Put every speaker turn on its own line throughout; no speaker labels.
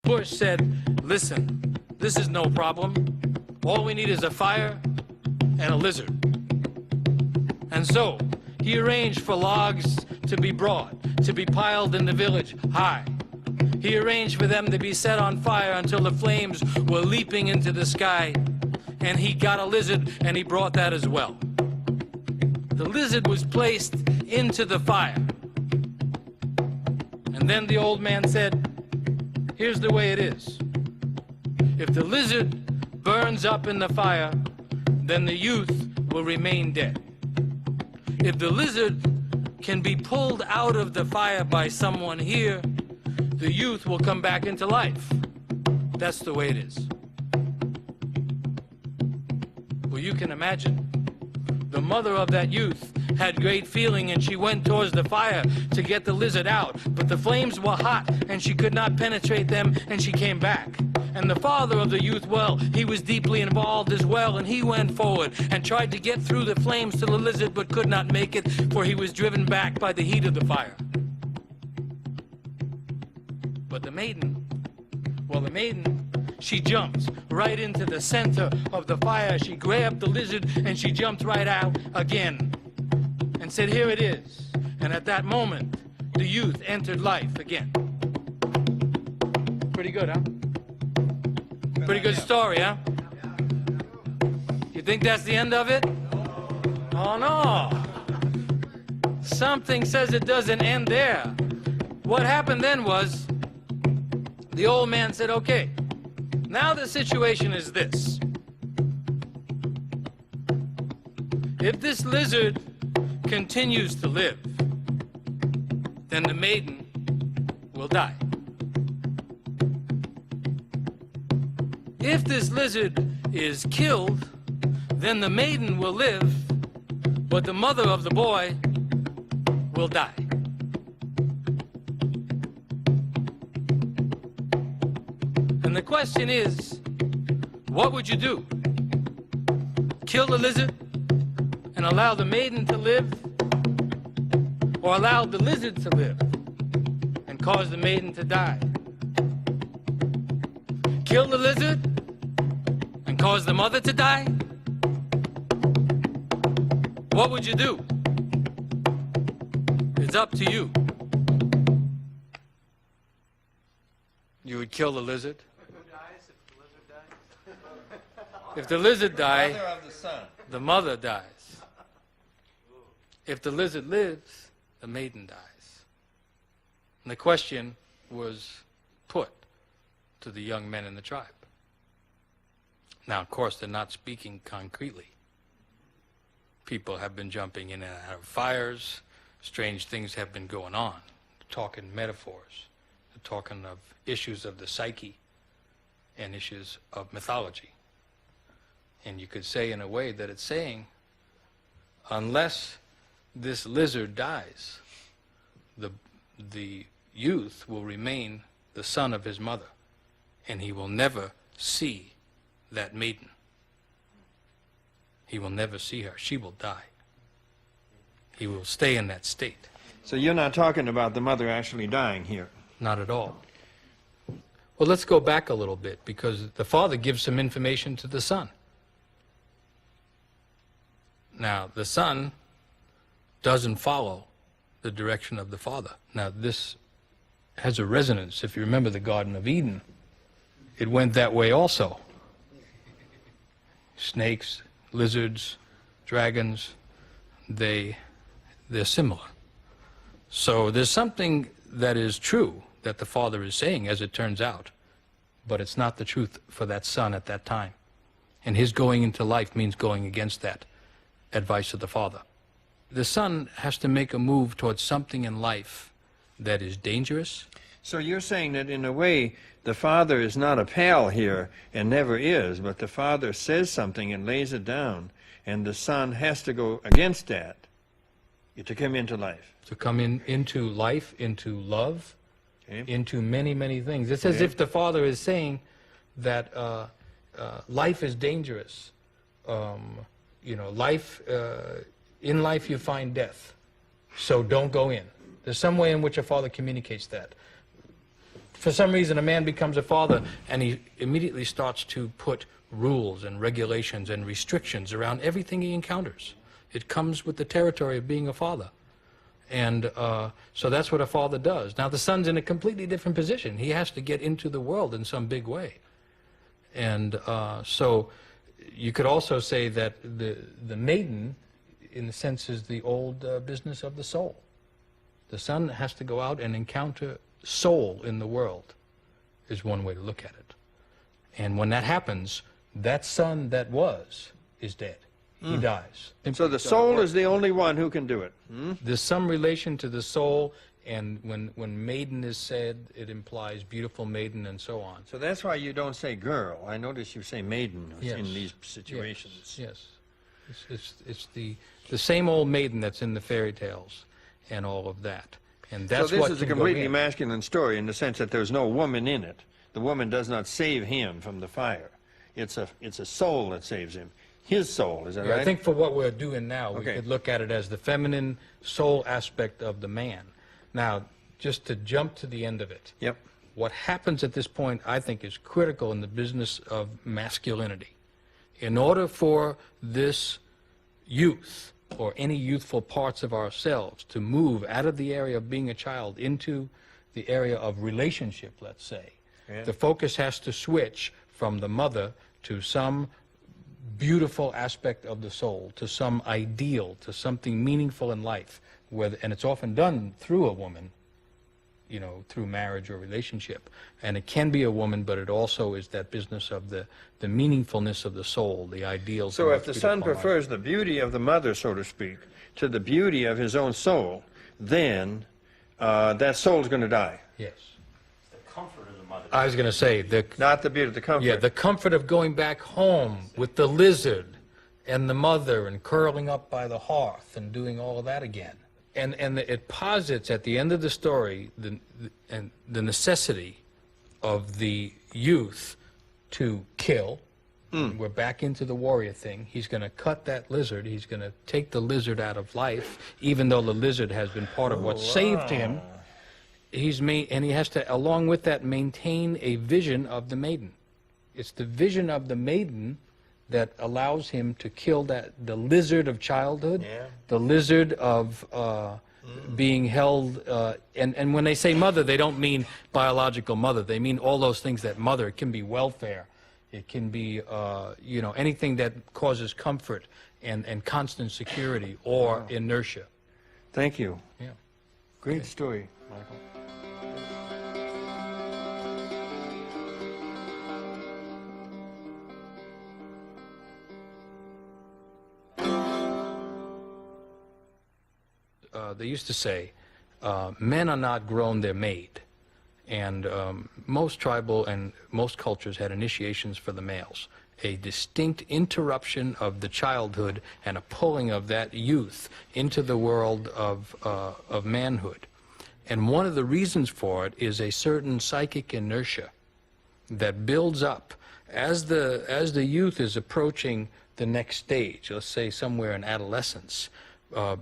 Bush said, listen, this is no problem. All we need is a fire and a lizard. And so he arranged for logs to be brought, to be piled in the village high. He arranged for them to be set on fire until the flames were leaping into the sky. And he got a lizard and he brought that as well. The lizard was placed into the fire. And then the old man said, here's the way it is. If the lizard burns up in the fire, then the youth will remain dead. If the lizard can be pulled out of the fire by someone here, the youth will come back into life. That's the way it is. Well, you can imagine. The mother of that youth had great feeling, and she went towards the fire to get the lizard out. But the flames were hot, and she could not penetrate them, and she came back. And the father of the youth, well, he was deeply involved as well, and he went forward and tried to get through the flames to the lizard, but could not make it, for he was driven back by the heat of the fire. But the maiden, she jumped right into the center of the fire. She grabbed the lizard and she jumped right out again and said, here it is. And at that moment, the youth entered life again. Pretty good, huh? Pretty good story, huh? You think that's the end of it? Oh, no. Something says it doesn't end there. What happened then was, the old man said, okay, now the situation is this. If this lizard continues to live, then the maiden will die. If this lizard is killed, then the maiden will live, but the mother of the boy will die. And the question is, what would you do? Kill the lizard and allow the maiden to live, or allow the lizard to live and cause the maiden to die? Kill the lizard and cause the mother to die? What would you do? It's up to you. You would kill the lizard? If the lizard dies, the mother dies. If the lizard lives, the maiden dies. And the question was put to the young men in the tribe. Now, of course, they're not speaking concretely. People have been jumping in and out of fires. Strange things have been going on. They're talking metaphors. They're talking of issues of the psyche and issues of mythology. And you could say in a way that it's saying, unless this lizard dies, the youth will remain the son of his mother, and he will never see that maiden. He will never see her. She will die. He will stay in that state.
So you're not talking about the mother actually dying here?
Not at all. Well, let's go back a little bit, because the father gives some information to the son. Now, the son doesn't follow the direction of the father. Now, this has a resonance. If you remember the Garden of Eden, it went that way also. Snakes, lizards, dragons, they're similar. So there's something that is true that the father is saying, as it turns out, but it's not the truth for that son at that time. And his going into life means going against that advice of the father. The son has to make a move towards something in life that is dangerous.
So you're saying that in a way the father is not a pal here and never is, but the father says something and lays it down, and the son has to go against that to come into life.
To come into life, into love,
Okay.
into many, many things. It's as if the father is saying that life is dangerous. You know, life, in life you find death, so don't go in. There's some way in which a father communicates that. For some reason, a man becomes a father, and he immediately starts to put rules and regulations and restrictions around everything he encounters. It comes with the territory of being a father. And so that's what a father does. Now, the son's in a completely different position. He has to get into the world in some big way. And so you could also say that the maiden, in a sense, is the old business of the soul. The son has to go out and encounter soul in the world, is one way to look at it. And when that happens, that son that was is dead. He dies.
So the soul is the only one who can do it.
There's some relation to the soul, and when maiden is said, it implies beautiful maiden and so on.
So that's why you don't say girl. I notice you say maiden in these situations.
Yes. It's the same old maiden that's in the fairy tales and all of that. And that's
so this
what
is a
can go
completely
in.
masculine story in the sense that there's no woman in it. The woman does not save him from the fire. It's a soul that saves him. His soul, is that
Yeah,
right?
I think for what we're doing now, we
Okay.
could look at it as the feminine soul aspect of the man. Now, just to jump to the end of it,
Yep.
what happens at this point, I think, is critical in the business of masculinity. In order for this youth, or any youthful parts of ourselves, to move out of the area of being a child into the area of relationship, let's say, the focus has to switch from the mother to some beautiful aspect of the soul, to some ideal, to something meaningful in life, and it's often done through a woman, you know, through marriage or relationship. And it can be a woman, but it also is that business of the meaningfulness of the soul, the ideals.
So
of
if the son
beautiful life.
prefers the beauty of the mother, so to speak, to the beauty of his own soul, then that soul's going to die.
Yes.
The comfort of the mother.
I was going to say,
Not the beauty, the comfort.
yeah, the comfort of going back home with the lizard and the mother and curling up by the hearth and doing all of that again. And it posits at the end of the story the necessity of the youth to kill. We're back into the warrior thing. He's going to cut that lizard. He's going to take the lizard out of life, even though the lizard has been part of what saved him. And he has to, along with that, maintain a vision of the maiden. It's the vision of the maiden that allows him to kill the lizard of childhood, the lizard of being held, and when they say mother, they don't mean biological mother. They mean all those things that mother. It can be welfare. It can be, you know, anything that causes comfort and constant security or inertia.
Thank you.
Yeah.
Great story, Michael.
They used to say, men are not grown, they're made. And most tribal and most cultures had initiations for the males. A distinct interruption of the childhood and a pulling of that youth into the world of manhood. And one of the reasons for it is a certain psychic inertia that builds up as the youth is approaching the next stage, let's say somewhere in adolescence.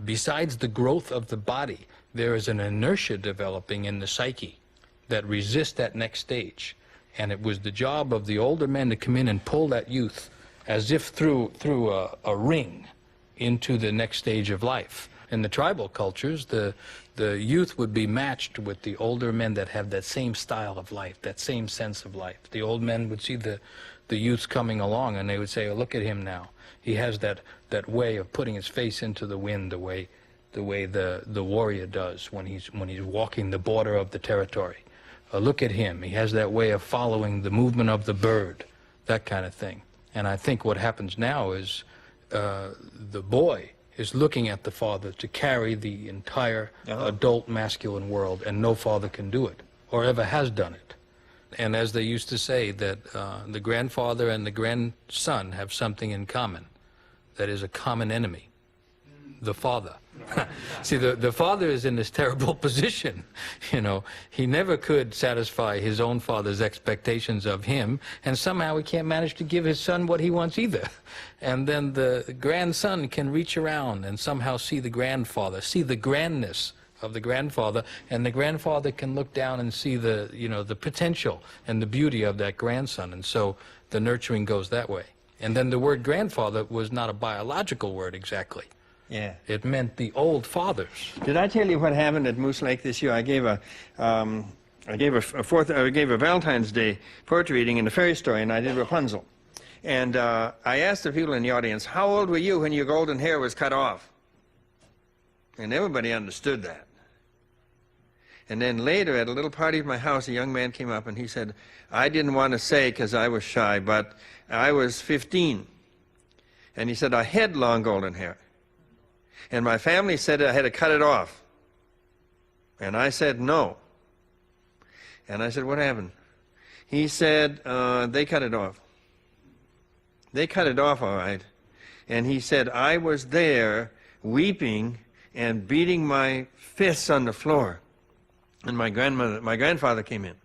Besides the growth of the body, there is an inertia developing in the psyche that resists that next stage. And it was the job of the older men to come in and pull that youth as if through a ring into the next stage of life. In the tribal cultures, the youth would be matched with the older men that have that same style of life, that same sense of life. The old men would see the youths coming along, and they would say, oh, look at him now. He has that way of putting his face into the wind, the way the warrior does when he's walking the border of the territory. Look at him. He has that way of following the movement of the bird, that kind of thing. And I think what happens now is the boy is looking at the father to carry the entire adult masculine world, and no father can do it, or ever has done it. And as they used to say, that the grandfather and the grandson have something in common. That is a common enemy, the father. See, the father is in this terrible position. You know, he never could satisfy his own father's expectations of him, and somehow he can't manage to give his son what he wants either. And then the grandson can reach around and somehow see the grandfather, see the grandness of the grandfather, and the grandfather can look down and see the, you know, the potential and the beauty of that grandson, and so the nurturing goes that way. And then the word grandfather was not a biological word exactly.
Yeah.
It meant the old fathers.
Did I tell you what happened at Moose Lake this year? I gave a Valentine's Day poetry reading in the fairy story, and I did Rapunzel. And I asked the people in the audience, how old were you when your golden hair was cut off? And everybody understood that. And then later, at a little party at my house, a young man came up and he said, I didn't want to say because I was shy, but I was 15. And he said, I had long golden hair. And my family said I had to cut it off. And I said, no. And I said, what happened? He said, they cut it off. They cut it off, all right. And he said, I was there weeping and beating my fists on the floor. And my grandfather came in.